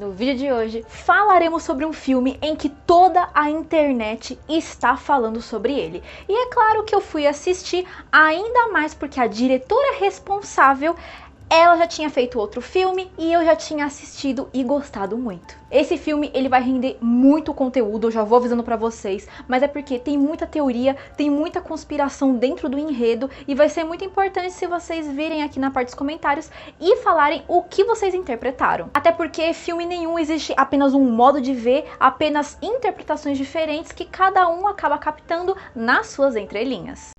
No vídeo de hoje, falaremos sobre um filme em que toda a internet está falando sobre ele. E é claro que eu fui assistir ainda mais porque a diretora responsável, ela já tinha feito outro filme e eu já tinha assistido e gostado muito. Esse filme, ele vai render muito conteúdo, eu já vou avisando pra vocês, mas é porque tem muita teoria, tem muita conspiração dentro do enredo e vai ser muito importante se vocês virem aqui na parte dos comentários e falarem o que vocês interpretaram. Até porque filme nenhum existe apenas um modo de ver, apenas interpretações diferentes que cada um acaba captando nas suas entrelinhas.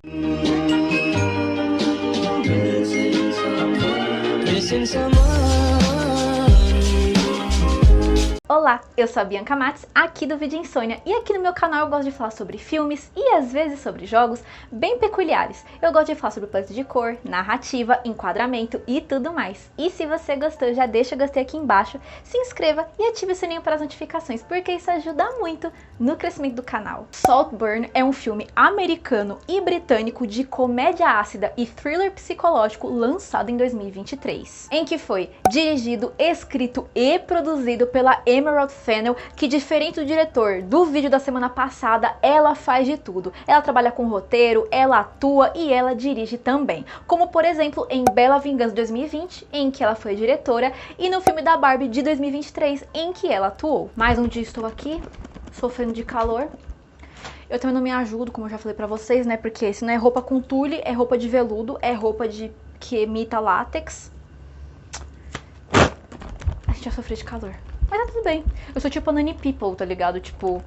Olá, eu sou a Bianca Matos, aqui do Vídeo Insônia, e aqui no meu canal eu gosto de falar sobre filmes e às vezes sobre jogos bem peculiares. Eu gosto de falar sobre paleta de cor, narrativa, enquadramento e tudo mais. E se você gostou, já deixa o gostei aqui embaixo, se inscreva e ative o sininho para as notificações, porque isso ajuda muito no crescimento do canal. Saltburn é um filme americano e britânico de comédia ácida e thriller psicológico lançado em 2023, em que foi dirigido, escrito e produzido pela Emerald Fennell, que diferente do diretor do vídeo da semana passada, ela faz de tudo. Ela trabalha com roteiro, ela atua e ela dirige também. Como por exemplo em Bela Vingança de 2020, em que ela foi diretora, e no filme da Barbie de 2023, em que ela atuou. Mais um dia estou aqui, sofrendo de calor. Eu também não me ajudo, como eu já falei pra vocês, né? Porque se não é roupa com tule, é roupa de veludo, é roupa que emita látex. A gente já sofreu de calor. Mas tá tudo bem. Eu sou tipo a Nani People, tá ligado? Tipo,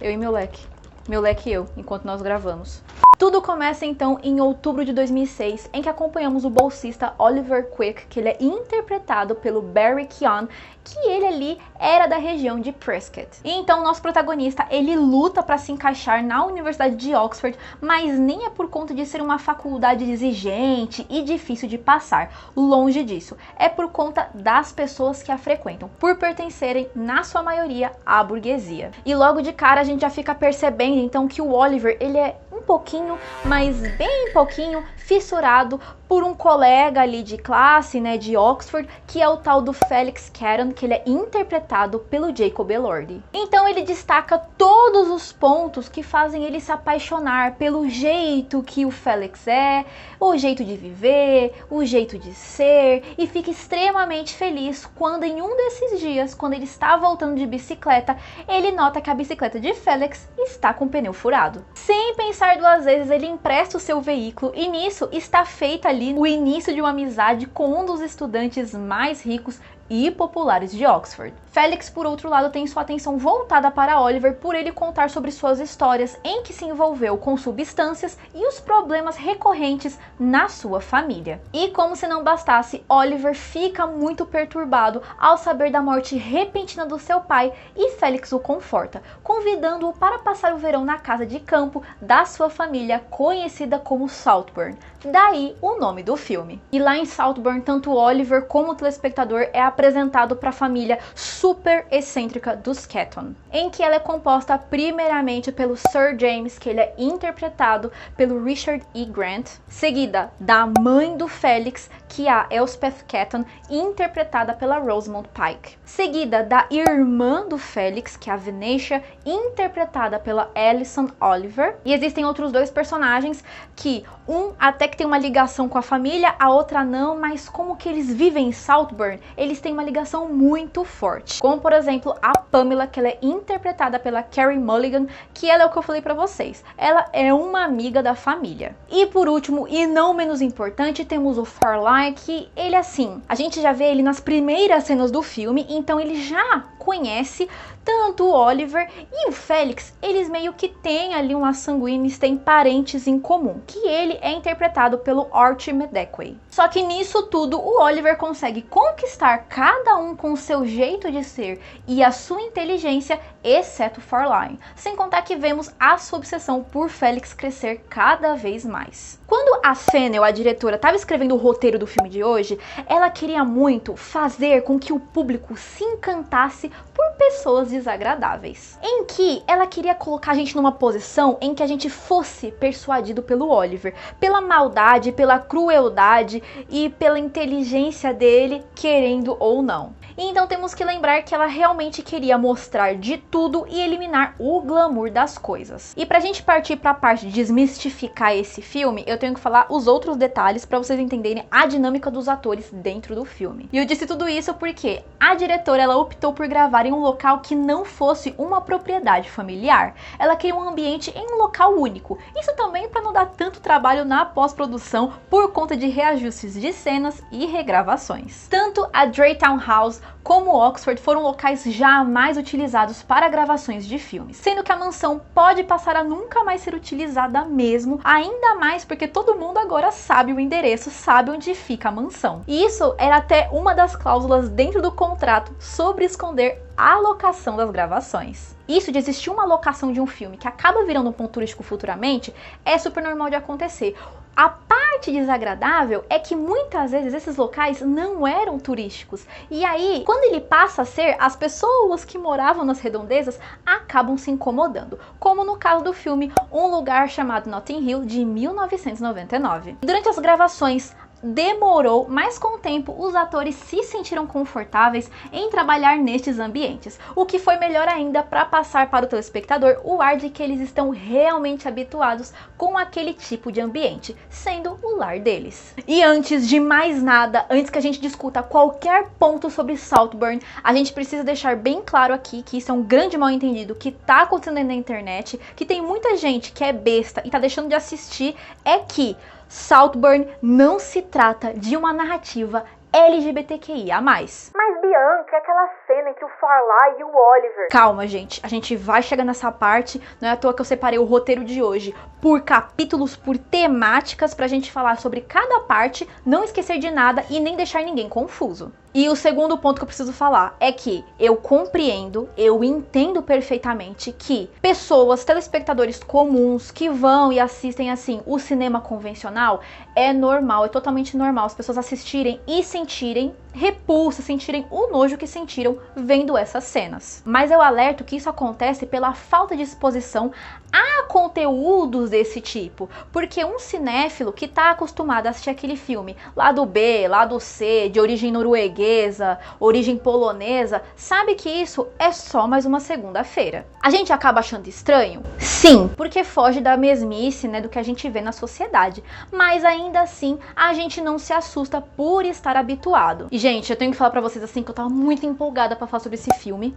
eu e meu leque. Meu leque e eu, enquanto nós gravamos. Tudo começa então em outubro de 2006, em que acompanhamos o bolsista Oliver Quick, que ele é interpretado pelo Barry Keoghan, que ele ali era da região de Prescott. E então o nosso protagonista, ele luta para se encaixar na Universidade de Oxford, mas nem é por conta de ser uma faculdade exigente e difícil de passar. Longe disso, é por conta das pessoas que a frequentam, por pertencerem, na sua maioria, à burguesia. E logo de cara a gente já fica percebendo então que o Oliver, ele é um pouquinho, mas bem pouquinho, fissurado por um colega ali de classe, né, de Oxford, que é o tal do Felix Catton, que ele é interpretado pelo Jacob Elordi. Então ele destaca todos os pontos que fazem ele se apaixonar pelo jeito que o Felix é, o jeito de viver, o jeito de ser, e fica extremamente feliz quando em um desses dias, quando ele está voltando de bicicleta, ele nota que a bicicleta de Felix está com o pneu furado. Sem pensar duas vezes, ele empresta o seu veículo e nisso está feita ali o início de uma amizade com um dos estudantes mais ricos e populares de Oxford. Felix, por outro lado, tem sua atenção voltada para Oliver por ele contar sobre suas histórias em que se envolveu com substâncias e os problemas recorrentes na sua família. E como se não bastasse, Oliver fica muito perturbado ao saber da morte repentina do seu pai e Felix o conforta, convidando-o para passar o verão na casa de campo da sua família, conhecida como Saltburn. Daí o nome do filme. E lá em Saltburn, tanto Oliver como o telespectador é apresentado para a família super excêntrica dos Catton, em que ela é composta primeiramente pelo Sir James, que ele é interpretado pelo Richard E. Grant, seguida da mãe do Felix, que é a Elspeth Catton, interpretada pela Rosamund Pike, seguida da irmã do Felix, que é a Venetia, interpretada pela Alison Oliver. E existem outros dois personagens que um até que tem uma ligação com a família, a outra não, mas como que eles vivem em Saltburn, eles têm uma ligação muito forte. Como por exemplo a Pamela, que ela é interpretada pela Carey Mulligan, que ela é o que eu falei pra vocês, ela é uma amiga da família. E por último, e não menos importante, temos o Farline, que ele assim, a gente já vê ele nas primeiras cenas do filme, então ele já conhece tanto o Oliver e o Felix, eles meio que têm ali uma sanguíneos, têm parentes em comum, que ele é interpretado pelo Archie Madekwe. Só que nisso tudo, o Oliver consegue conquistar cada um com o seu jeito de ser e a sua inteligência, exceto Farline. Sem contar que vemos a sua obsessão por Felix crescer cada vez mais. Quando a Fennell, a diretora, estava escrevendo o roteiro do filme de hoje, ela queria muito fazer com que o público se encantasse por pessoas desagradáveis. Em que ela queria colocar a gente numa posição em que a gente fosse persuadido pelo Oliver, pela maldade, pela crueldade e pela inteligência dele, querendo ou não. E então temos que lembrar que ela realmente queria mostrar de tudo e eliminar o glamour das coisas. E pra gente partir pra parte de desmistificar esse filme, eu tenho que falar os outros detalhes pra vocês entenderem a dinâmica dos atores dentro do filme. E eu disse tudo isso porque a diretora, ela optou por gravar em um local que não fosse uma propriedade familiar. Ela queria um ambiente em um local único. Isso também para não dar tanto trabalho na pós-produção por conta de reajustes de cenas e regravações. Tanto a Draytown House como Oxford foram locais jamais utilizados para gravações de filmes, sendo que a mansão pode passar a nunca mais ser utilizada mesmo, ainda mais porque todo mundo agora sabe o endereço, sabe onde fica a mansão. E isso era até uma das cláusulas dentro do contrato sobre esconder a locação das gravações. Isso de existir uma locação de um filme que acaba virando um ponto turístico futuramente é super normal de acontecer. A parte desagradável é que muitas vezes esses locais não eram turísticos. E aí, quando ele passa a ser, as pessoas que moravam nas redondezas acabam se incomodando. Como no caso do filme Um Lugar Chamado Notting Hill, de 1999. Durante as gravações, demorou, mas com o tempo os atores se sentiram confortáveis em trabalhar nestes ambientes, o que foi melhor ainda para passar para o telespectador o ar de que eles estão realmente habituados com aquele tipo de ambiente, sendo o lar deles. E antes de mais nada, antes que a gente discuta qualquer ponto sobre Saltburn, a gente precisa deixar bem claro aqui que isso é um grande mal entendido que tá acontecendo na internet, que tem muita gente que é besta e tá deixando de assistir, é que Saltburn não se trata de uma narrativa LGBTQIA+. Mas Bianca, é aquela cena entre o Farley e o Oliver. Calma, gente, a gente vai chegar nessa parte, não é à toa que eu separei o roteiro de hoje por capítulos, por temáticas, pra gente falar sobre cada parte, não esquecer de nada e nem deixar ninguém confuso. E o segundo ponto que eu preciso falar é que eu compreendo, eu entendo perfeitamente que pessoas, telespectadores comuns que vão e assistem assim o cinema convencional, é normal, é totalmente normal as pessoas assistirem e sentirem repulsa, sentirem o nojo que sentiram vendo essas cenas. Mas eu alerto que isso acontece pela falta de exposição a conteúdos desse tipo, porque um cinéfilo que tá acostumado a assistir aquele filme lado B, lado C, de origem norueguesa, origem polonesa, sabe que isso é só mais uma segunda-feira. A gente acaba achando estranho? Sim, porque foge da mesmice, né, do que a gente vê na sociedade, mas ainda assim a gente não se assusta por estar habituado. E gente, eu tenho que falar pra vocês assim que eu tava muito empolgada pra falar sobre esse filme.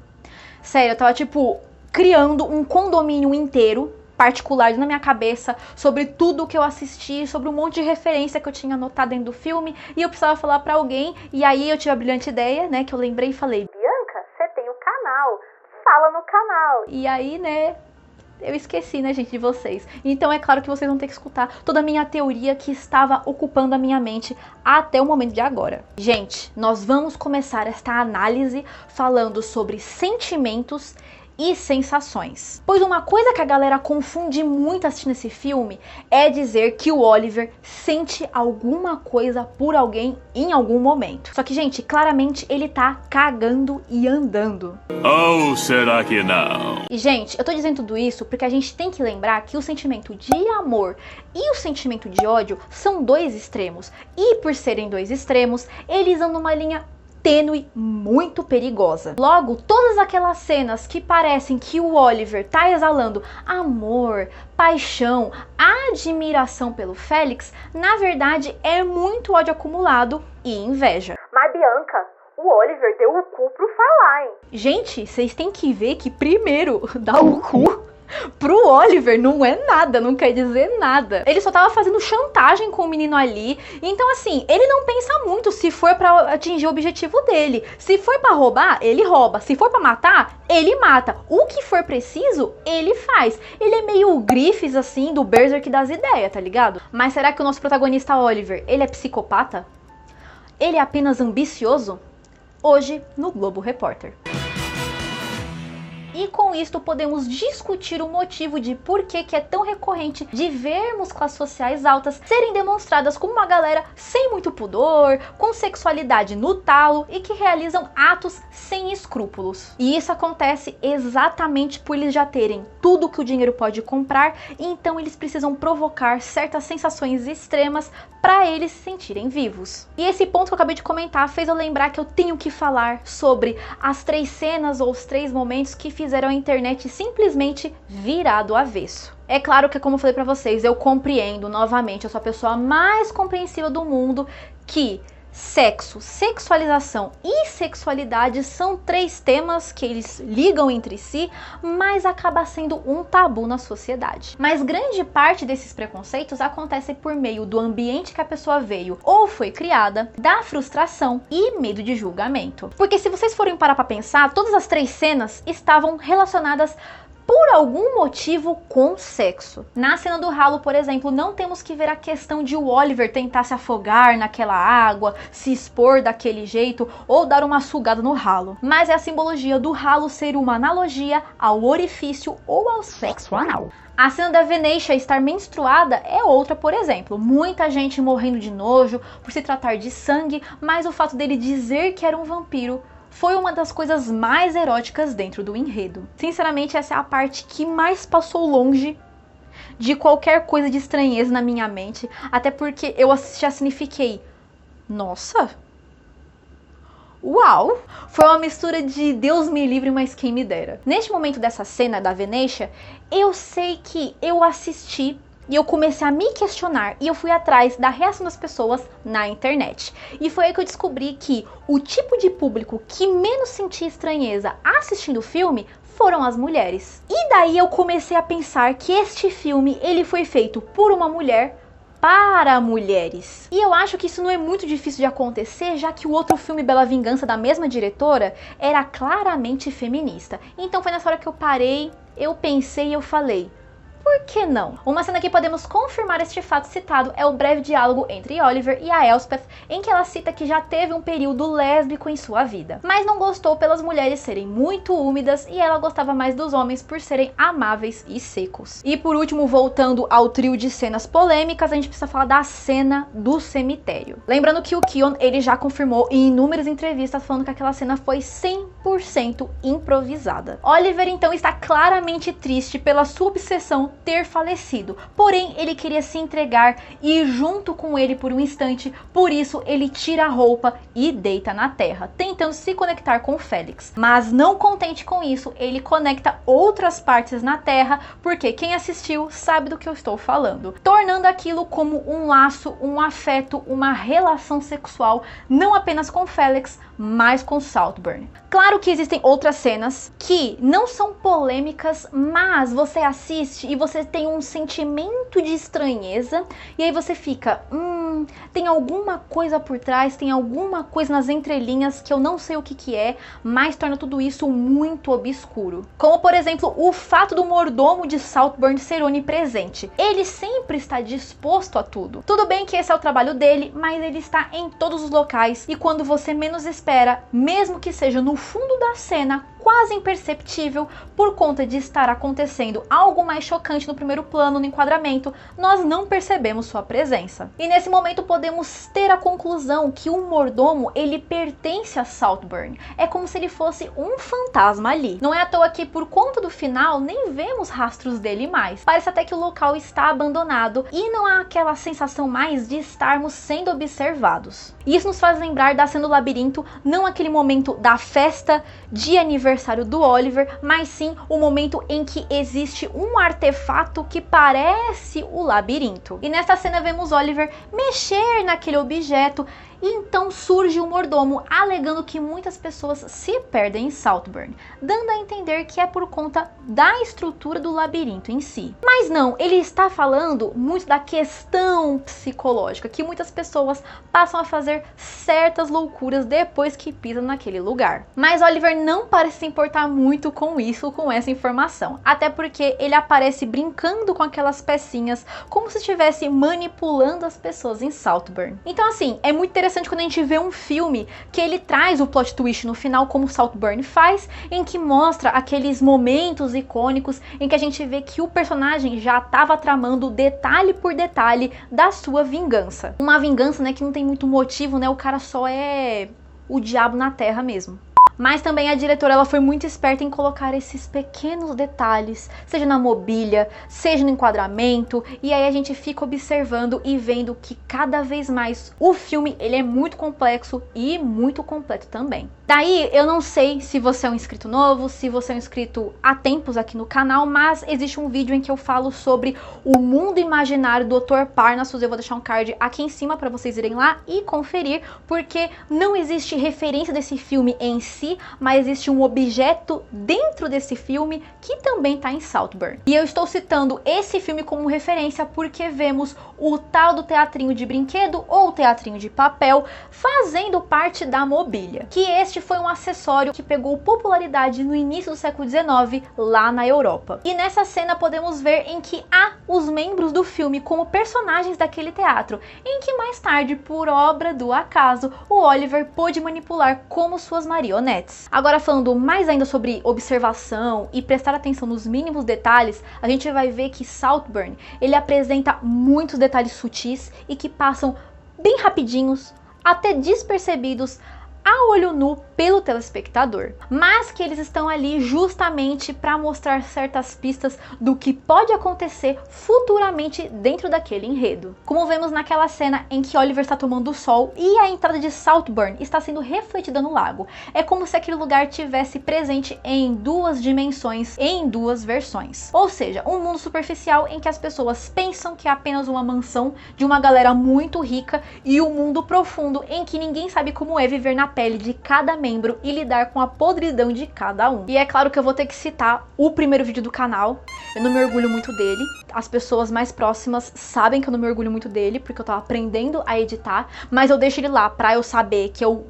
Sério, eu tava tipo criando um condomínio inteiro particular na minha cabeça sobre tudo que eu assisti, sobre um monte de referência que eu tinha anotado dentro do filme, e eu precisava falar pra alguém, e aí eu tive a brilhante ideia, né, que eu lembrei e falei: Bianca, você tem o canal, fala no canal. E aí, né, eu esqueci, né, gente, de vocês. Então é claro que vocês vão ter que escutar toda a minha teoria que estava ocupando a minha mente até o momento de agora. Gente, nós vamos começar esta análise falando sobre sentimentos e sensações. Pois uma coisa que a galera confunde muito assistindo esse filme é dizer que o Oliver sente alguma coisa por alguém em algum momento. Só que, gente, claramente ele tá cagando e andando. Ou será que não? E, gente, eu tô dizendo tudo isso porque a gente tem que lembrar que o sentimento de amor e o sentimento de ódio são dois extremos. E por serem dois extremos, eles andam numa linha tênue, muito perigosa. Logo, todas aquelas cenas que parecem que o Oliver tá exalando amor, paixão, admiração pelo Félix, na verdade é muito ódio acumulado e inveja. Mas Bianca, o Oliver deu o cu pro Farley. Gente, vocês têm que ver que primeiro dar o cu pro Oliver não é nada, não quer dizer nada. Ele só tava fazendo chantagem com o menino ali. Então assim, ele não pensa muito se for pra atingir o objetivo dele. Se for pra roubar, ele rouba. Se for pra matar, ele mata. O que for preciso, ele faz. Ele é meio Griffiths assim, do Berserk das ideias, tá ligado? Mas será que o nosso protagonista Oliver, ele é psicopata? Ele é apenas ambicioso? Hoje, no Globo Repórter. E com isto podemos discutir o motivo de por que é tão recorrente de vermos classes sociais altas serem demonstradas como uma galera sem muito pudor, com sexualidade no talo e que realizam atos sem escrúpulos. E isso acontece exatamente por eles já terem tudo que o dinheiro pode comprar, e então eles precisam provocar certas sensações extremas para eles se sentirem vivos. E esse ponto que eu acabei de comentar fez eu lembrar que eu tenho que falar sobre as 3 cenas ou os 3 momentos que fizeram a internet simplesmente virar do avesso. É claro que, como eu falei pra vocês, eu compreendo, novamente, eu sou a pessoa mais compreensiva do mundo, que sexo, sexualização e sexualidade são 3 temas que eles ligam entre si, mas acaba sendo um tabu na sociedade. Mas grande parte desses preconceitos acontece por meio do ambiente que a pessoa veio ou foi criada, da frustração e medo de julgamento. Porque se vocês forem parar pra pensar, todas as 3 cenas estavam relacionadas por algum motivo com sexo. Na cena do ralo, por exemplo, não temos que ver a questão de o Oliver tentar se afogar naquela água, se expor daquele jeito ou dar uma sugada no ralo. Mas é a simbologia do ralo ser uma analogia ao orifício ou ao sexo anal. A cena da Venetia estar menstruada é outra, por exemplo. Muita gente morrendo de nojo por se tratar de sangue, mas o fato dele dizer que era um vampiro foi uma das coisas mais eróticas dentro do enredo. Sinceramente, essa é a parte que mais passou longe de qualquer coisa de estranheza na minha mente, até porque eu assisti a cena e fiquei, nossa, uau! Foi uma mistura de Deus me livre, mas quem me dera. Neste momento dessa cena da Venetia, eu sei que eu assisti e eu comecei a me questionar e eu fui atrás da reação das pessoas na internet. E foi aí que eu descobri que o tipo de público que menos sentia estranheza assistindo o filme foram as mulheres. E daí eu comecei a pensar que este filme ele foi feito por uma mulher para mulheres. E eu acho que isso não é muito difícil de acontecer, já que o outro filme Bela Vingança, da mesma diretora, era claramente feminista. Então foi nessa hora que eu parei, eu pensei e eu falei, por que não? Uma cena que podemos confirmar este fato citado é o breve diálogo entre Oliver e a Elspeth, em que ela cita que já teve um período lésbico em sua vida, mas não gostou pelas mulheres serem muito úmidas e ela gostava mais dos homens por serem amáveis e secos. E por último, voltando ao trio de cenas polêmicas, a gente precisa falar da cena do cemitério. Lembrando que o Keon, ele já confirmou em inúmeras entrevistas falando que aquela cena foi 100% improvisada. Oliver então está claramente triste pela sua obsessão ter falecido, porém ele queria se entregar e ir junto com ele por um instante, por isso ele tira a roupa e deita na terra, tentando se conectar com o Félix. Mas não contente com isso, ele conecta outras partes na terra, porque quem assistiu sabe do que eu estou falando, tornando aquilo como um laço, um afeto, uma relação sexual, não apenas com Félix, mas com Saltburn. Claro que existem outras cenas que não são polêmicas, mas você assiste e você tem um sentimento de estranheza, e aí você fica, tem alguma coisa por trás, tem alguma coisa nas entrelinhas que eu não sei o que é, mas torna tudo isso muito obscuro. Como, por exemplo, o fato do mordomo de Saltburn ser onipresente. Ele sempre está disposto a tudo. Tudo bem que esse é o trabalho dele, mas ele está em todos os locais, e quando você menos espera, mesmo que seja no fundo da cena, quase imperceptível, por conta de estar acontecendo algo mais chocante no primeiro plano, no enquadramento, nós não percebemos sua presença. E nesse momento podemos ter a conclusão que o mordomo, ele pertence a Saltburn. É como se ele fosse um fantasma ali. Não é à toa que, por conta do final, nem vemos rastros dele mais. Parece até que o local está abandonado e não há aquela sensação mais de estarmos sendo observados. E isso nos faz lembrar da cena do labirinto, não aquele momento da festa de aniversário do Oliver, mas sim o momento em que existe um artefato que parece o labirinto. E nessa cena vemos Oliver mexer naquele objeto, e então surge o mordomo alegando que muitas pessoas se perdem em Saltburn, dando a entender que é por conta da estrutura do labirinto em si. Mas não, ele está falando muito da questão psicológica, que muitas pessoas passam a fazer certas loucuras depois que pisam naquele lugar. Mas Oliver não parece se importar muito com isso, com essa informação, até porque ele aparece brincando com aquelas pecinhas, como se estivesse manipulando as pessoas em Saltburn. Então assim, é muito interessante interessante quando a gente vê um filme que ele traz o plot twist no final, como Saltburn faz, em que mostra aqueles momentos icônicos em que a gente vê que o personagem já estava tramando detalhe por detalhe da sua vingança. Uma vingança, né, que não tem muito motivo, né, o cara só é o diabo na terra mesmo. Mas também a diretora, ela foi muito esperta em colocar esses pequenos detalhes, seja na mobília, seja no enquadramento, e aí a gente fica observando e vendo que cada vez mais o filme, ele é muito complexo e muito completo também. Daí, eu não sei se você é um inscrito novo, se você é um inscrito há tempos aqui no canal, mas existe um vídeo em que eu falo sobre o mundo imaginário do Dr. Parnassus. Eu vou deixar um card aqui em cima para vocês irem lá e conferir, porque não existe referência desse filme em si, mas existe um objeto dentro desse filme que também está em Saltburn. E eu estou citando esse filme como referência porque vemos o tal do teatrinho de brinquedo ou teatrinho de papel fazendo parte da mobília, que este foi um acessório que pegou popularidade no início do século XIX lá na Europa. E nessa cena podemos ver em que há os membros do filme como personagens daquele teatro, em que mais tarde, por obra do acaso, o Oliver pôde manipular como suas marionetes. Agora, falando mais ainda sobre observação e prestar atenção nos mínimos detalhes, a gente vai ver que Saltburn, ele apresenta muitos detalhes sutis e que passam bem rapidinhos, até despercebidos a olho nu pelo telespectador, mas que eles estão ali justamente para mostrar certas pistas do que pode acontecer futuramente dentro daquele enredo. Como vemos naquela cena em que Oliver está tomando sol e a entrada de Saltburn está sendo refletida no lago. É como se aquele lugar tivesse presente em duas dimensões, em duas versões. Ou seja, um mundo superficial em que as pessoas pensam que é apenas uma mansão de uma galera muito rica, e um mundo profundo em que ninguém sabe como é viver na pele de cada membro e lidar com a podridão de cada um. E é claro que eu vou ter que citar o primeiro vídeo do canal. Eu não me orgulho muito dele. As pessoas mais próximas sabem que eu não me orgulho muito dele, porque eu tava aprendendo a editar, mas eu deixo ele lá pra eu saber que eu,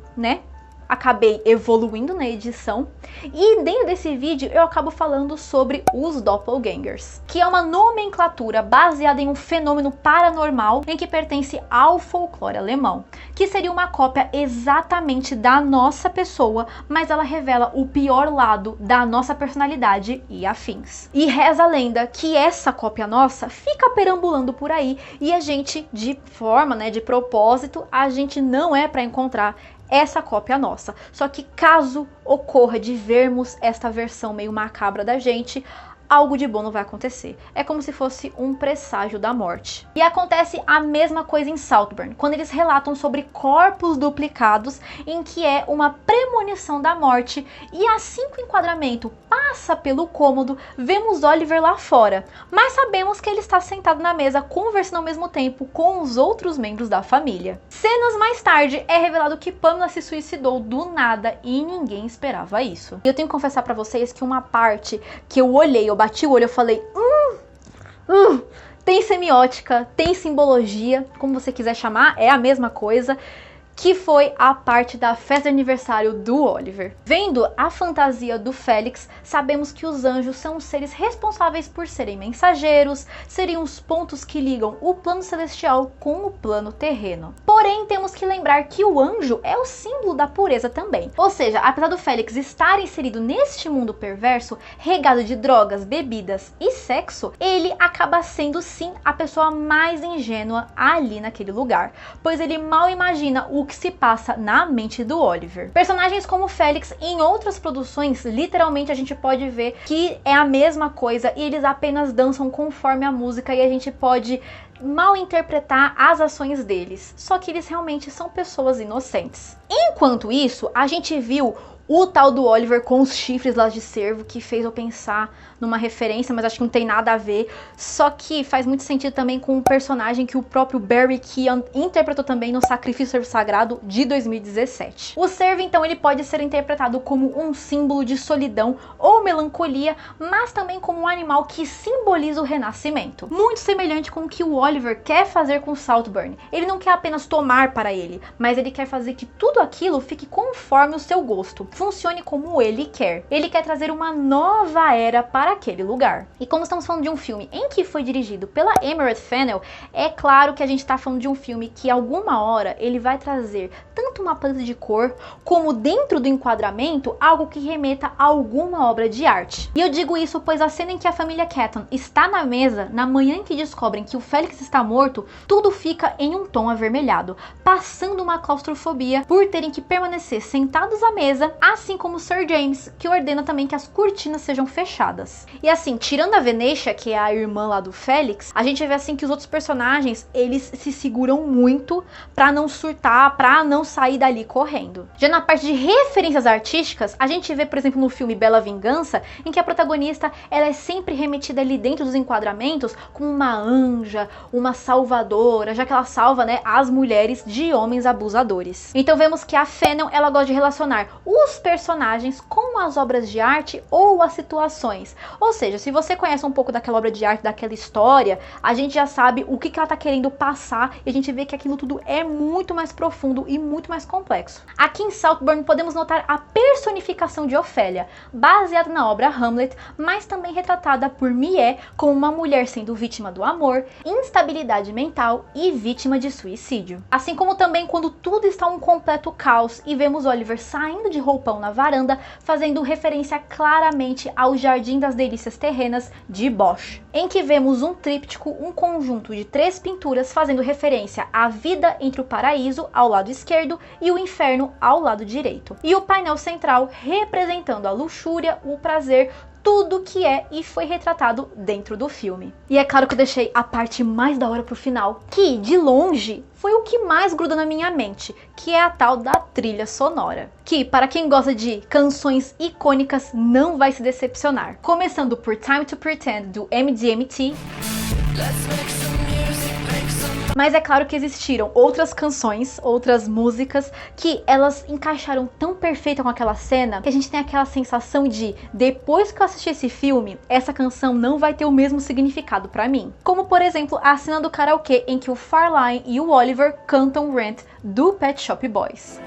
acabei evoluindo na edição. E dentro desse vídeo eu acabo falando sobre os doppelgangers, que é uma nomenclatura baseada em um fenômeno paranormal em que pertence ao folclore alemão, que seria uma cópia exatamente da nossa pessoa, mas ela revela o pior lado da nossa personalidade e afins. E reza a lenda que essa cópia nossa fica perambulando por aí e a gente, de forma, de propósito, a gente não é para encontrar essa cópia nossa. Só que caso ocorra de vermos esta versão meio macabra da gente, algo de bom não vai acontecer. É como se fosse um presságio da morte. E acontece a mesma coisa em Saltburn, quando eles relatam sobre corpos duplicados, em que é uma premonição da morte, e assim que o enquadramento passa pelo cômodo, vemos Oliver lá fora, mas sabemos que ele está sentado na mesa conversando ao mesmo tempo com os outros membros da família. Cenas mais tarde é revelado que Pamela se suicidou do nada e ninguém esperava isso. E eu tenho que confessar pra vocês que uma parte que eu olhei, eu bati o olho, eu falei, tem semiótica, tem simbologia, como você quiser chamar, é a mesma coisa, que foi a parte da festa de aniversário do Oliver. Vendo a fantasia do Félix, sabemos que os anjos são os seres responsáveis por serem mensageiros, seriam os pontos que ligam o plano celestial com o plano terreno. Porém, temos que lembrar que o anjo é o símbolo da pureza também. Ou seja, apesar do Félix estar inserido neste mundo perverso, regado de drogas, bebidas e sexo, ele acaba sendo sim a pessoa mais ingênua ali naquele lugar, pois ele mal imagina o que se passa na mente do Oliver. Personagens como Félix em outras produções, literalmente a gente pode ver que é a mesma coisa e eles apenas dançam conforme a música e a gente pode mal interpretar as ações deles. Só que eles realmente são pessoas inocentes. Enquanto isso, a gente viu o tal do Oliver com os chifres lá de cervo, que fez eu pensar numa referência, mas acho que não tem nada a ver. Só que faz muito sentido também com o personagem que o próprio Barry Keoghan interpretou também no Sacrifício Cervo Sagrado de 2017. O cervo, então, ele pode ser interpretado como um símbolo de solidão ou melancolia, mas também como um animal que simboliza o renascimento. Muito semelhante com o que o Oliver quer fazer com Saltburn. Ele não quer apenas tomar para ele, mas ele quer fazer que tudo aquilo fique conforme o seu gosto. funcione como ele quer. Ele quer trazer uma nova era para aquele lugar. E como estamos falando de um filme em que foi dirigido pela Emerald Fennell, é claro que a gente está falando de um filme que alguma hora ele vai trazer tanto uma paleta de cor, como dentro do enquadramento, algo que remeta a alguma obra de arte. E eu digo isso pois a cena em que a família Ketton está na mesa, na manhã em que descobrem que o Felix está morto, tudo fica em um tom avermelhado, passando uma claustrofobia por terem que permanecer sentados à mesa, assim como Sir James, que ordena também que as cortinas sejam fechadas. E assim, tirando a Venetia, que é a irmã lá do Felix, a gente vê assim que os outros personagens, eles se seguram muito pra não surtar, pra não sair dali correndo. Já na parte de referências artísticas, a gente vê, por exemplo, no filme Bela Vingança, em que a protagonista, ela é sempre remetida ali dentro dos enquadramentos como uma anja, uma salvadora, já que ela salva, né, as mulheres de homens abusadores. Então vemos que a Fennell, ela gosta de relacionar os personagens com as obras de arte ou as situações. Ou seja, se você conhece um pouco daquela obra de arte, daquela história, a gente já sabe o que ela tá querendo passar e a gente vê que aquilo tudo é muito mais profundo e muito mais complexo. Aqui em Saltburn podemos notar a personificação de Ofélia, baseada na obra Hamlet, mas também retratada por Mie como uma mulher sendo vítima do amor, instabilidade mental e vítima de suicídio. Assim como também quando tudo está um completo caos e vemos Oliver saindo de roupão na varanda, fazendo referência claramente ao Jardim das Delícias Terrenas de Bosch, em que vemos um tríptico, um conjunto de 3 pinturas fazendo referência à vida entre o paraíso ao lado esquerdo e o inferno ao lado direito, e o painel central representando a luxúria, o prazer, tudo que é e foi retratado dentro do filme. E é claro que eu deixei a parte mais da hora pro final, que de longe foi o que mais gruda na minha mente, que é a tal da trilha sonora, que para quem gosta de canções icônicas não vai se decepcionar. Começando por Time to Pretend do MGMT. Mas é claro que existiram outras canções, outras músicas, que elas encaixaram tão perfeita com aquela cena, que a gente tem aquela sensação de, depois que eu assistir esse filme, essa canção não vai ter o mesmo significado pra mim. Como, por exemplo, a cena do karaokê em que o Farline e o Oliver cantam Rent, do Pet Shop Boys.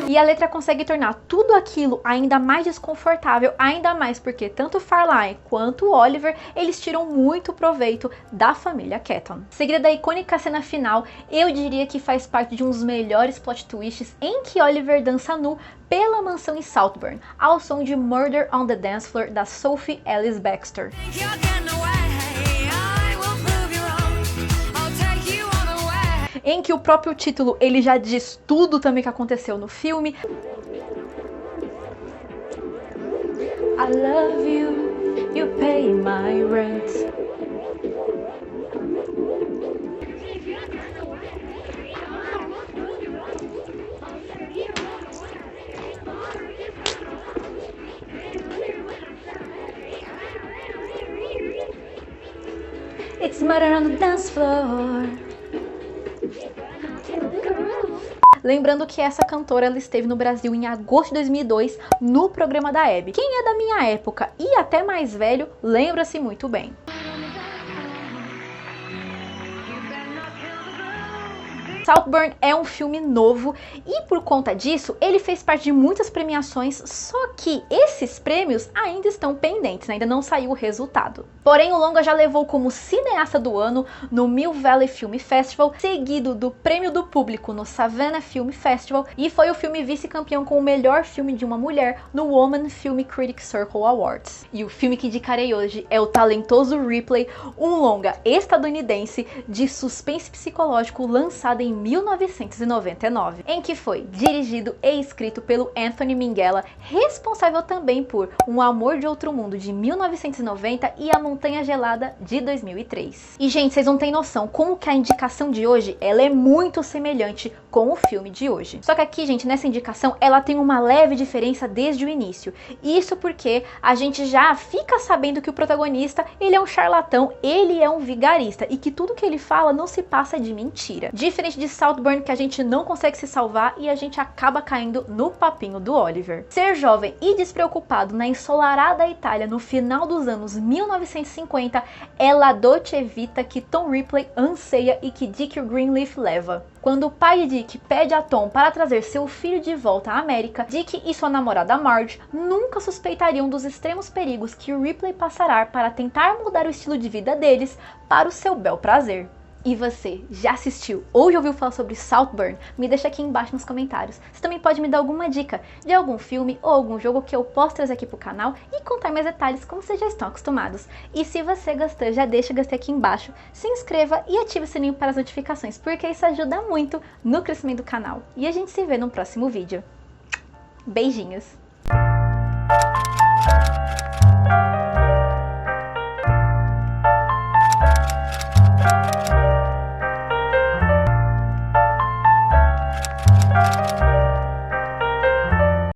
E a letra consegue tornar tudo aquilo ainda mais desconfortável, ainda mais porque tanto Farline quanto Oliver, eles tiram muito proveito da família Ketton. Seguida da icônica cena final, eu diria que faz parte de um dos melhores plot twists em que Oliver dança nu pela mansão em Saltburn, ao som de Murder on the Dance Floor da Sophie Ellis Bextor. Em que o próprio título ele já diz tudo também que aconteceu no filme. I love you, you pay my rent. It's murder on the dance floor. Lembrando que essa cantora ela esteve no Brasil em agosto de 2002 no programa da Hebe. Quem é da minha época e até mais velho lembra-se muito bem. Saltburn é um filme novo e por conta disso ele fez parte de muitas premiações, só que esses prêmios ainda estão pendentes, né? Ainda não saiu o resultado. Porém o longa já levou como cineasta do ano no Mill Valley Film Festival, seguido do prêmio do público no Savannah Film Festival e foi o filme vice-campeão com o melhor filme de uma mulher no Woman Film Critics Circle Awards. E o filme que indicarei hoje é o talentoso Ripley, um longa estadunidense de suspense psicológico lançado em 1999, em que foi dirigido e escrito pelo Anthony Minghella, responsável também por Um Amor de Outro Mundo de 1990 e A Montanha Gelada de 2003. E gente, vocês não têm noção como que a indicação de hoje ela é muito semelhante com o filme de hoje. Só que aqui, gente, nessa indicação ela tem uma leve diferença desde o início. Isso porque a gente já fica sabendo que o protagonista ele é um charlatão, ele é um vigarista e que tudo que ele fala não se passa de mentira. Diferente de de Saltburn que a gente não consegue se salvar e a gente acaba caindo no papinho do Oliver. Ser jovem e despreocupado na ensolarada Itália no final dos anos 1950 é la dolce vita que Tom Ripley anseia e que Dick Greenleaf leva. Quando o pai de Dick pede a Tom para trazer seu filho de volta à América, Dick e sua namorada Marge nunca suspeitariam dos extremos perigos que Ripley passará para tentar mudar o estilo de vida deles para o seu bel prazer. E você, já assistiu ou já ouviu falar sobre Saltburn? Me deixa aqui embaixo nos comentários. Você também pode me dar alguma dica de algum filme ou algum jogo que eu posso trazer aqui pro canal e contar mais detalhes como vocês já estão acostumados. E se você gostou, já deixa o gostei aqui embaixo, se inscreva e ative o sininho para as notificações, porque isso ajuda muito no crescimento do canal. E a gente se vê no próximo vídeo. Beijinhos!